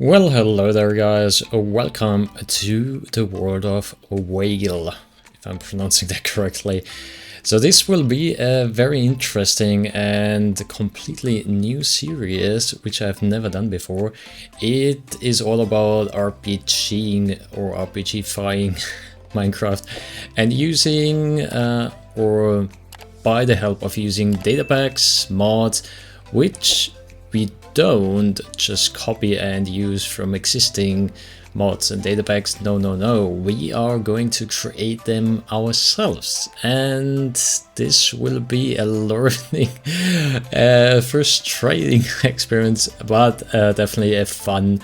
Well, hello there guys, welcome to the world of VALE, if I'm pronouncing that correctly. So this will be a very interesting and completely new series, which I've never done before. It is all about RPGing or RPGifying Minecraft and using or by the help of using datapacks, mods, which we don't just copy and use from existing mods and datapacks. No, we are going to create them ourselves, and this will be a learning frustrating experience, but definitely a fun,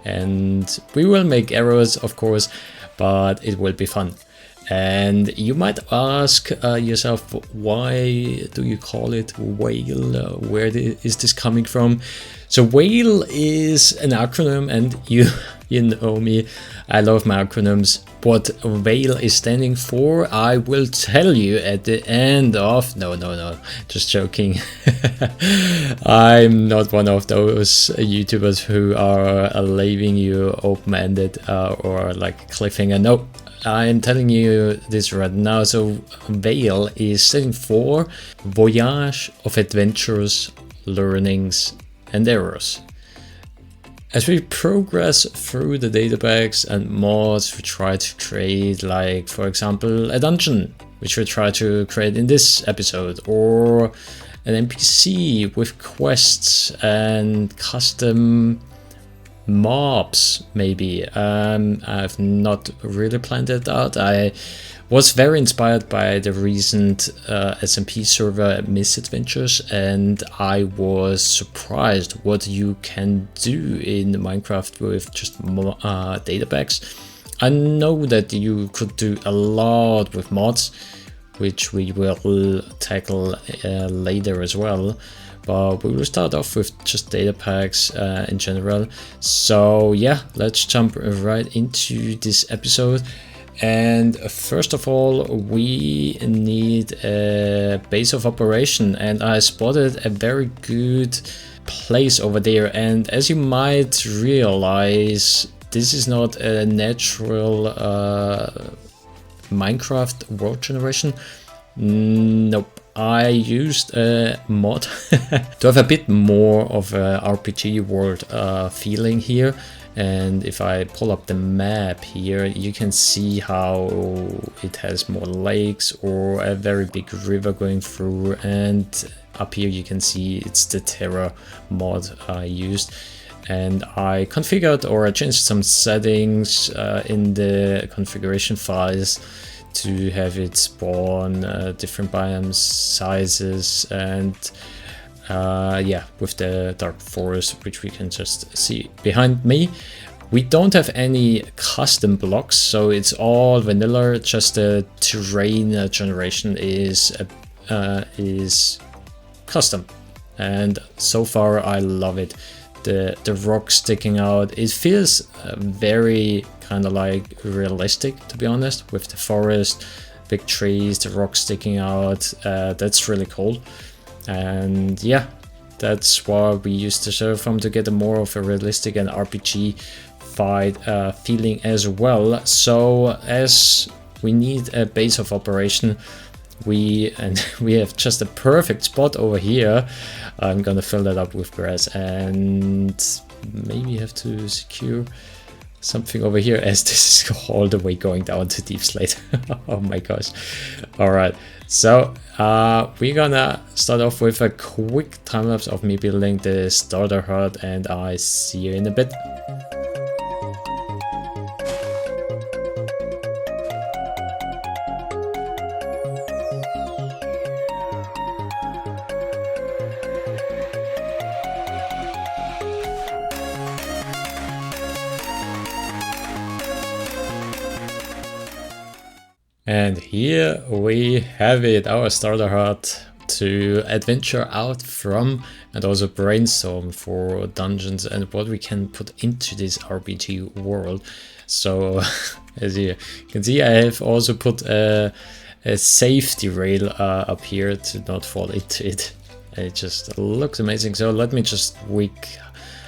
and we will make errors of course, but it will be fun. And you might ask yourself, why do you call it VALE? Where is this coming from? So VALE is an acronym, and you know me, I love my acronyms. What VALE is standing for, I will tell you at the end of... No, just joking. I'm not one of those YouTubers who are leaving you open-ended or like cliffhanger. No. I'm telling you this right now. So VALE is standing for Voyage of Adventures, Learnings and Errors. As we progress through the datapacks and mods, we try to create, like, for example, a dungeon, which we try to create in this episode, or an NPC with quests and custom mobs, maybe. I've not really planned it out. I was very inspired by the recent SMP server Misadventures, and I was surprised what you can do in Minecraft with just datapacks. I know that you could do a lot with mods, which we will tackle later as well. But we will start off with just datapacks in general. So yeah, let's jump right into this episode. And first of all, we need a base of operation, and I spotted a very good place over there. And as you might realize, this is not a natural Minecraft world generation. Nope. I used a mod to have a bit more of a RPG world feeling here. And if I pull up the map here, you can see how it has more lakes or a very big river going through. And up here you can see it's the Terra mod I used. And I configured, or I changed some settings in the configuration files to have it spawn different biomes, sizes, and yeah, with the dark forest, which we can just see behind me. We don't have any custom blocks, so it's all vanilla. Just the terrain generation is custom, and so far I love it. The rock sticking out, it feels very kind of like realistic, to be honest, with the forest, big trees, the rock sticking out. That's really cool. And yeah, that's why we used the server from, to get a more of a realistic and RPG fight feeling as well. So as we need a base of operation, we have just a perfect spot over here. I'm gonna fill that up with grass, and maybe have to secure something over here, as this is all the way going down to Deep Slate. Oh my gosh. All right, so we're gonna start off with a quick time lapse of me building the starter hut, and I see you in a bit. And here we have it, our starter hut to adventure out from, and also brainstorm for dungeons and what we can put into this RPG world. So as you can see, I have also put a safety rail up here to not fall into it. It just looks amazing. So let me just quick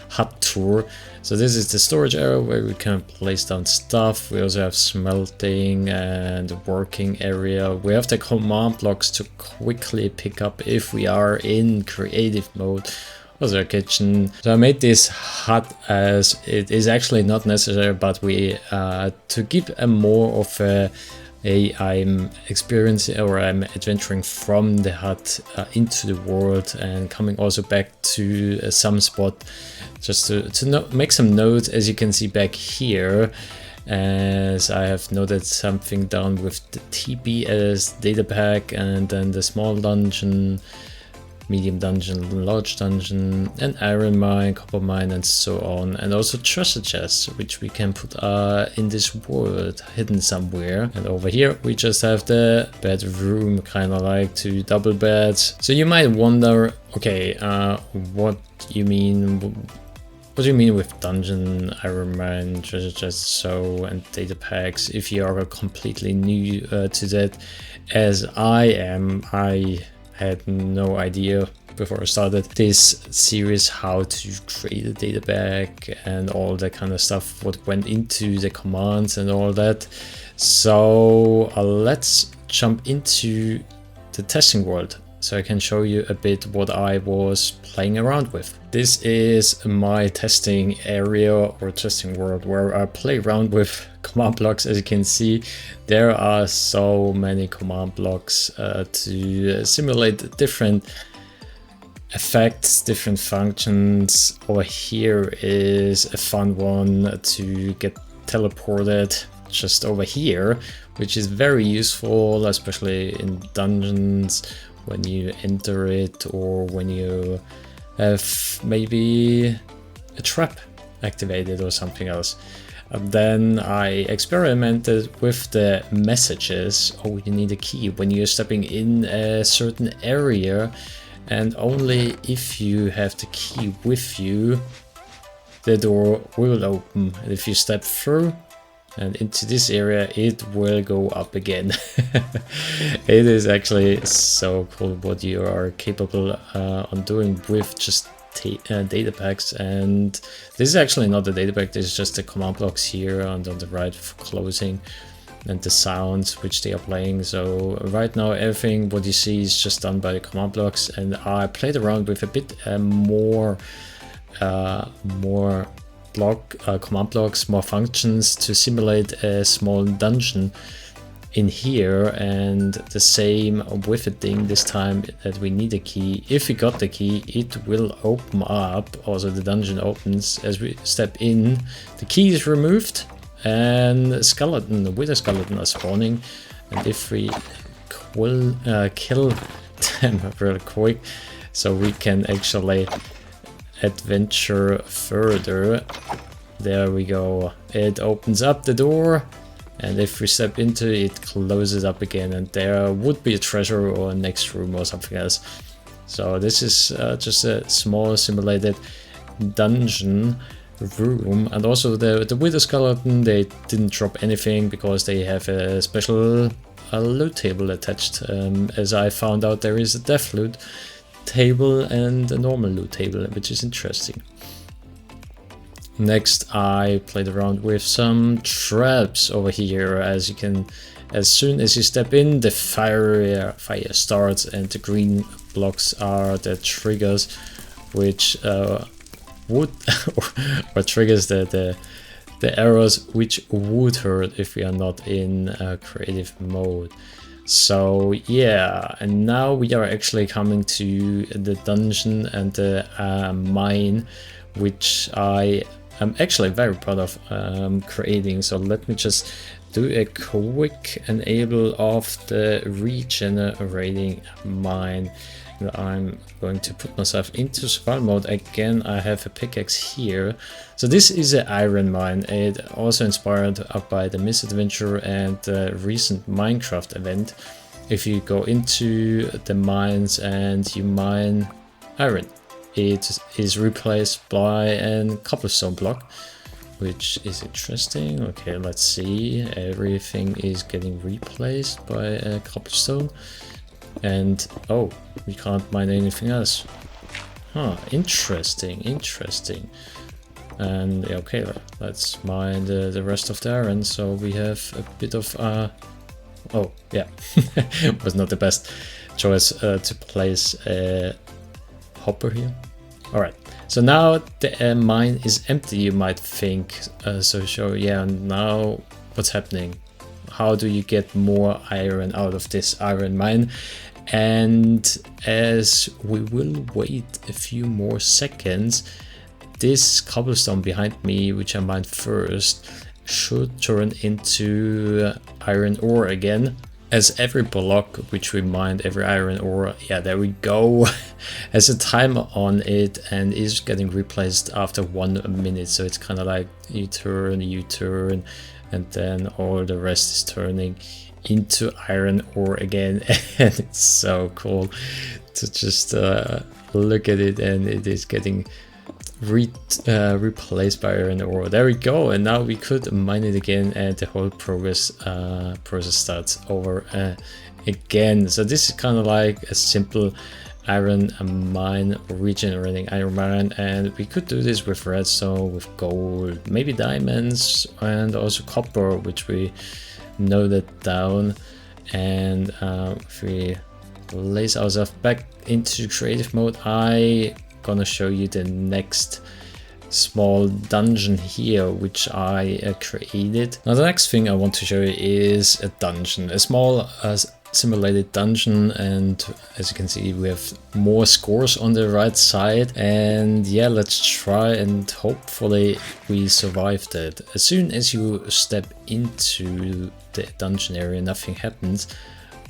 hut tour. So this is the storage area where we can place down stuff. We also have smelting and working area. We have the command blocks to quickly pick up if we are in creative mode. Also a kitchen. So I made this hut as it is actually not necessary, but we to give a more of a I'm experiencing, or I'm adventuring from the hut into the world and coming also back to some spot, just to make some notes. As you can see back here, as I have noted something down with the TP as Datapack, and then the small dungeon, medium dungeon, large dungeon, an iron mine, copper mine, and so on, and also treasure chests, which we can put in this world hidden somewhere. And over here we just have the bedroom, kind of like 2 double beds. So you might wonder, okay, what do you mean with dungeon, iron mine, treasure chest, and data packs? If you are completely new to that, as I am, I had no idea before I started this series how to create a datapack and all that kind of stuff, what went into the commands and all that. So let's jump into the testing world so I can show you a bit what I was playing around with. This is my testing area or testing world where I play around with command blocks. As you can see, there are so many command blocks to simulate different effects, different functions. Over here is a fun one to get teleported just over here, which is very useful, especially in dungeons when you enter it, or when you have maybe a trap activated or something else. And then I experimented with the messages. Oh, you need a key when you're stepping in a certain area, and only if you have the key with you, the door will open. And if you step through and into this area, it will go up again. It is actually so cool what you are capable on doing with just data packs. And this is actually not the data pack, this is just the command blocks here, and on the right for closing, and the sounds which they are playing. So right now everything what you see is just done by the command blocks, and I played around with a bit more command blocks, more functions to simulate a small dungeon in here. And the same with the thing this time, that we need a key. If we got the key, it will open up. Also the dungeon opens as we step in. The key is removed and a skeleton, the wither skeleton are spawning. And if we will kill them real quick, so we can actually adventure further. There we go, it opens up the door, and if we step into it, it closes up again, and there would be a treasure or a next room or something else. So this is just a small simulated dungeon room. And also the wither skeleton, they didn't drop anything because they have a special loot table attached. As I found out, there is a death loot table and a normal loot table, which is interesting. Next, I played around with some traps over here. As soon as you step in, the fire starts, and the green blocks are the triggers, which would or triggers the arrows, which would hurt if we are not in creative mode. So yeah, and now we are actually coming to the dungeon and the mine, which I am actually very proud of creating. So let me just do a quick enable of the regenerating mine. I'm going to put myself into survival mode again. I have a pickaxe here. So this is an iron mine. It also inspired up by the misadventure and the recent Minecraft event. If you go into the mines and you mine iron, it is replaced by a cobblestone block, which is interesting. Okay, let's see. Everything is getting replaced by a cobblestone. And oh, we can't mine anything else. Huh, interesting, interesting. And okay, let's mine the rest of the iron. So we have a bit of oh yeah, was not the best choice to place a hopper here. All right, so now the mine is empty, you might think. So yeah, now what's happening? How do you get more iron out of this iron mine? And as we will wait a few more seconds, this cobblestone behind me, which I mined first, should turn into iron ore again, as every block which we mined, every iron ore, yeah, there we go, has a timer on it and is getting replaced after 1 minute. So it's kind of like you turn, and then all the rest is turning into iron ore again. And it's so cool to just look at it, and it is getting replaced by iron ore. There we go, and now we could mine it again, and the whole process starts over again. So this is kind of like a simple iron mine, regenerating iron mine, and we could do this with redstone, with gold, maybe diamonds, and also copper, which we noted down. And if we place ourselves back into creative mode, I gonna show you the next small dungeon here, which I created. Now the next thing I want to show you is a dungeon, a small simulated dungeon, and as you can see we have more scores on the right side. And yeah, let's try and hopefully we survive that. As soon as you step into the dungeon area, nothing happens,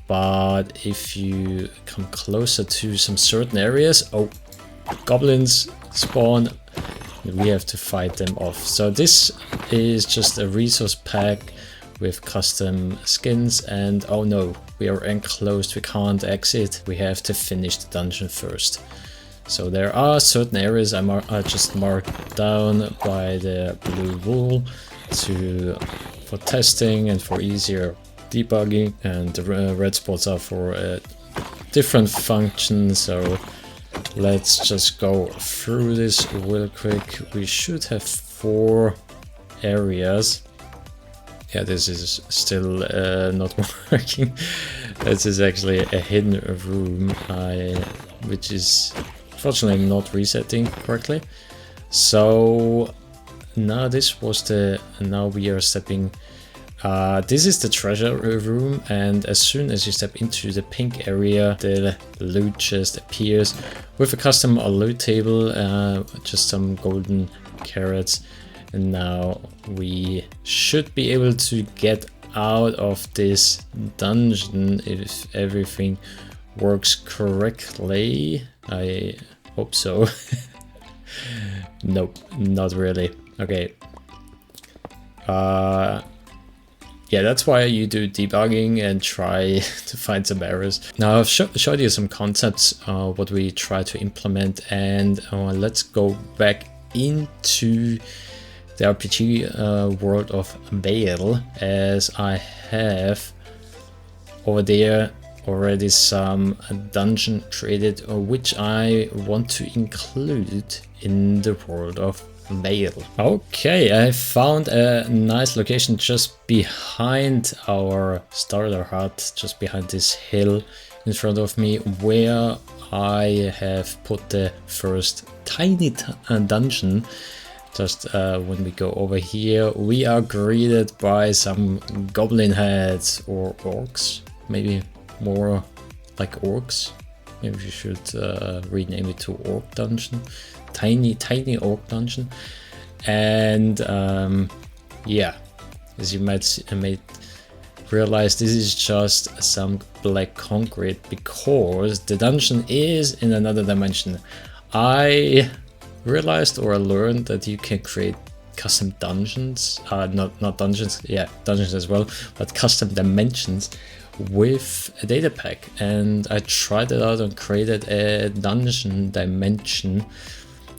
but if you come closer to some certain areas, oh, goblins spawn, we have to fight them off. So this is just a resource pack with custom skins, and oh no, we are enclosed, we can't exit, we have to finish the dungeon first. So there are certain areas I just marked down by the blue wool for testing and for easier debugging, and the red spots are for different functions. So let's just go through this real quick. We should have 4 areas. Yeah, this is still not working. This is actually a hidden room, which is fortunately not resetting correctly. So now now we are stepping. This is the treasure room, and as soon as you step into the pink area, the loot chest appears with a custom loot table, just some golden carrots. And now we should be able to get out of this dungeon if everything works correctly. I hope so. Nope, not really. Okay. Yeah, that's why you do debugging and try to find some errors. Now I've showed you some concepts, what we try to implement, and let's go back into the RPG world of VALE, as I have over there already some dungeon created, which I want to include in the world of VALE. Okay, I found a nice location just behind our starter hut, just behind this hill in front of me, where I have put the first tiny dungeon. Just when we go over here, we are greeted by some goblin heads, or orcs, maybe more like orcs. Maybe we should rename it to Orc Dungeon, tiny orc dungeon. And yeah, as you might realize, this is just some black concrete because the dungeon is in another dimension. I realized, or I learned, that you can create custom dungeons, not dungeons, yeah, dungeons as well, but custom dimensions with a datapack. And I tried it out and created a dungeon dimension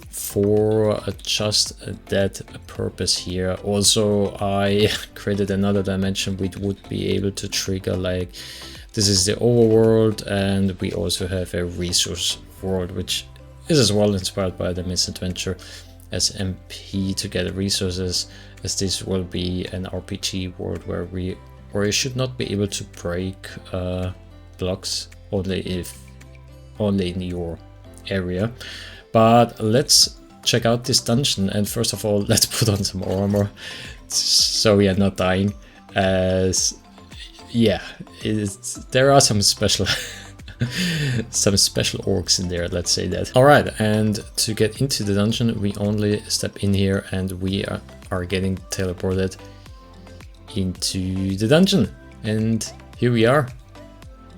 for just that purpose here. Also, I created another dimension which would be able to trigger, like, this is the overworld, and we also have a resource world, which is as well inspired by the misadventure as MP to get resources, as this will be an RPG world where you should not be able to break blocks only in your area. But let's check out this dungeon, and first of all let's put on some armor so we are not dying, as yeah, there are some special orcs in there, let's say that. Alright, and to get into the dungeon we only step in here and we are getting teleported into the dungeon, and here we are.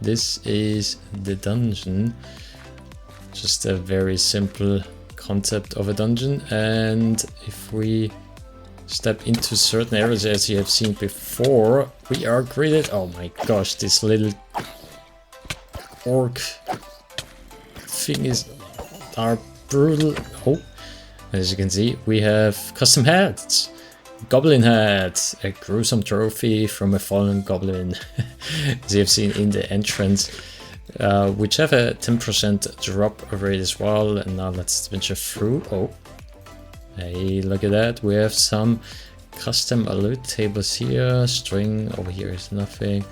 This is the dungeon, just a very simple concept of a dungeon. And if we step into certain areas, as you have seen before, we are greeted, oh my gosh, this little orc thingies are brutal. Oh, as you can see, we have custom hats, goblin hat, a gruesome trophy from a fallen goblin, as you have seen in the entrance, which have a 10% drop rate as well. And now let's venture through. Oh, hey, look at that, we have some custom loot tables here. String over here is nothing.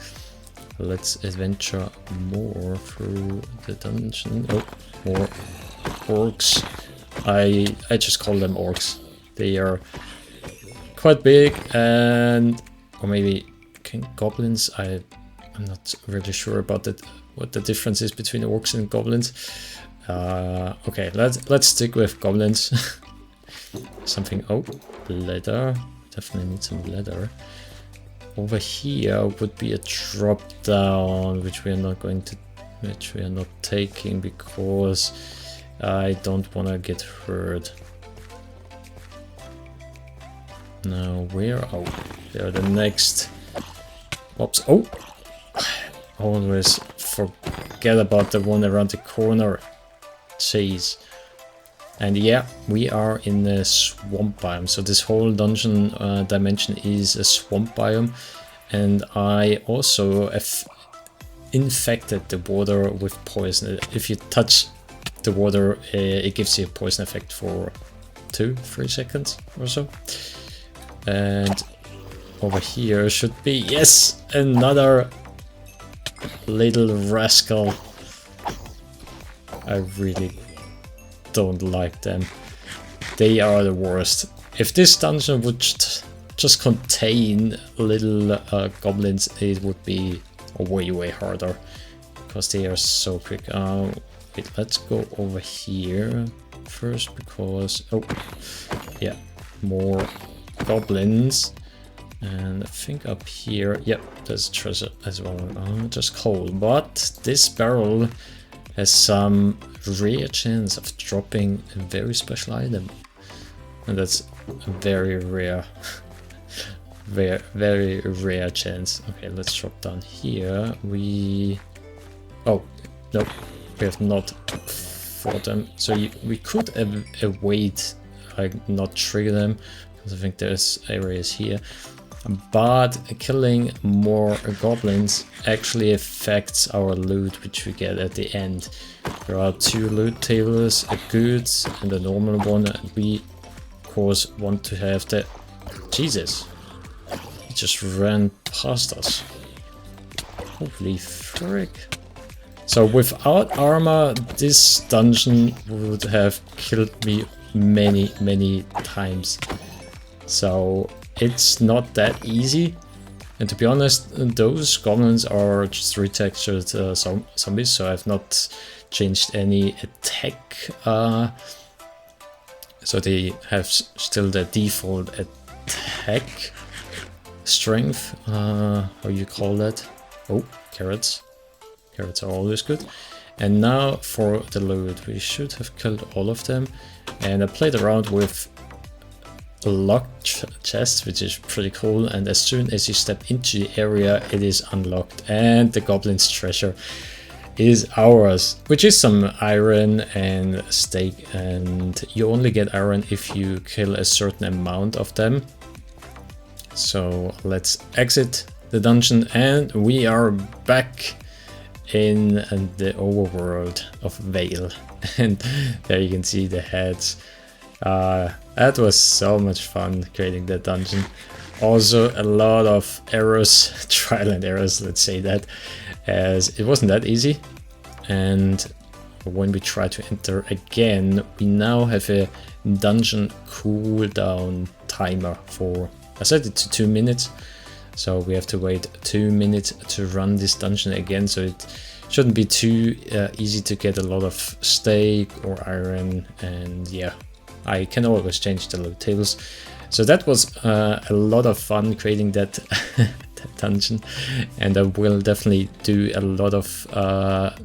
Let's adventure more through the dungeon. Oh, more orcs. I just call them orcs. They are quite big, and or maybe goblins. I'm not really sure about that. What the difference is between orcs and goblins. Okay, let's stick with goblins. Something. Oh, leather. Definitely need some leather. Over here would be a drop down, which we are not taking because I don't want to get hurt. Now where? Oh, there, the next. Oops. Oh, always forget about the one around the corner. Jeez. And yeah, we are in the swamp biome. So this whole dungeon dimension is a swamp biome. And I also have infected the water with poison. If you touch the water, it gives you a poison effect for 2-3 seconds or so. And over here should be, yes, another little rascal. I really don't like them. They are the worst. If this dungeon would just contain little goblins, it would be way harder because they are so quick. Wait, let's go over here first because, oh yeah, more goblins. And I think up here, yep, there's treasure as well. Just coal, but this barrel has some rare chance of dropping a very special item, and that's very rare. very rare chance. Okay, let's drop down here. Oh nope, we have not fought them, so we could await, like not trigger them, because I think there's areas here. But killing more goblins actually affects our loot, which we get at the end. There are 2 loot tables, a good and a normal one, and we of course want to have the... Jesus, he just ran past us. Holy frick. So without armor, this dungeon would have killed me many times. So it's not that easy, and to be honest, those goblins are just retextured zombies, so I've not changed any attack, so they have still the default attack strength, how you call that? Oh, carrots. Carrots are always good. And now for the loot, we should have killed all of them, and I played around with locked chest, which is pretty cool, and as soon as you step into the area it is unlocked, and the goblin's treasure is ours, which is some iron and steak, and you only get iron if you kill a certain amount of them. So let's exit the dungeon, and we are back in the overworld of VALE. And there you can see the heads. That was so much fun creating that dungeon. Also a lot of errors, trial and errors, let's say that, as it wasn't that easy. And when we try to enter again, we now have a dungeon cooldown timer for, I set it to 2 minutes, so we have to wait 2 minutes to run this dungeon again, so it shouldn't be too easy to get a lot of steak or iron. And yeah, I can always change the loot tables. So that was a lot of fun creating that, that dungeon, and I will definitely do a lot of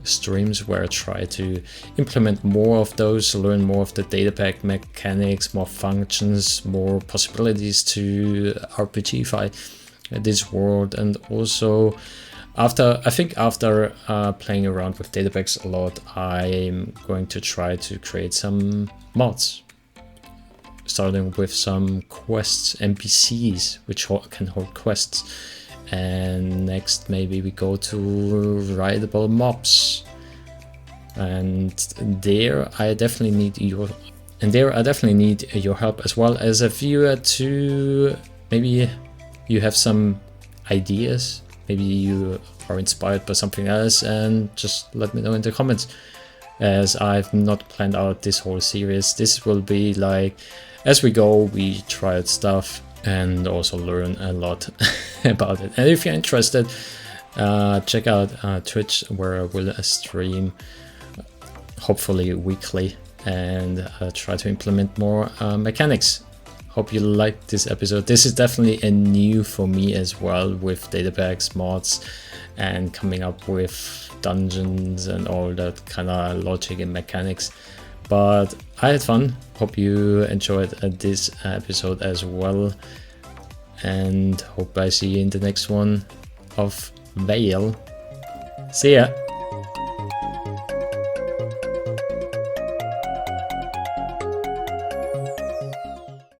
streams where I try to implement more of those, learn more of the datapack mechanics, more functions, more possibilities to RPGify this world. And also after playing around with datapacks a lot, I'm going to try to create some mods, starting with some quests, NPCs, which can hold quests. And next maybe we go to rideable mobs. And there I definitely need your help, as well as a viewer, to maybe you have some ideas, maybe you are inspired by something else, and just let me know in the comments, as I've not planned out this whole series. This will be like, as we go, we try out stuff and also learn a lot about it. And if you're interested, check out Twitch, where I will stream hopefully weekly and try to implement more mechanics. Hope you liked this episode. This is definitely a new for me as well, with datapacks, mods, and coming up with dungeons and all that kind of logic and mechanics. But I had fun. Hope you enjoyed this episode as well, and hope I see you in the next one of VALE. See ya!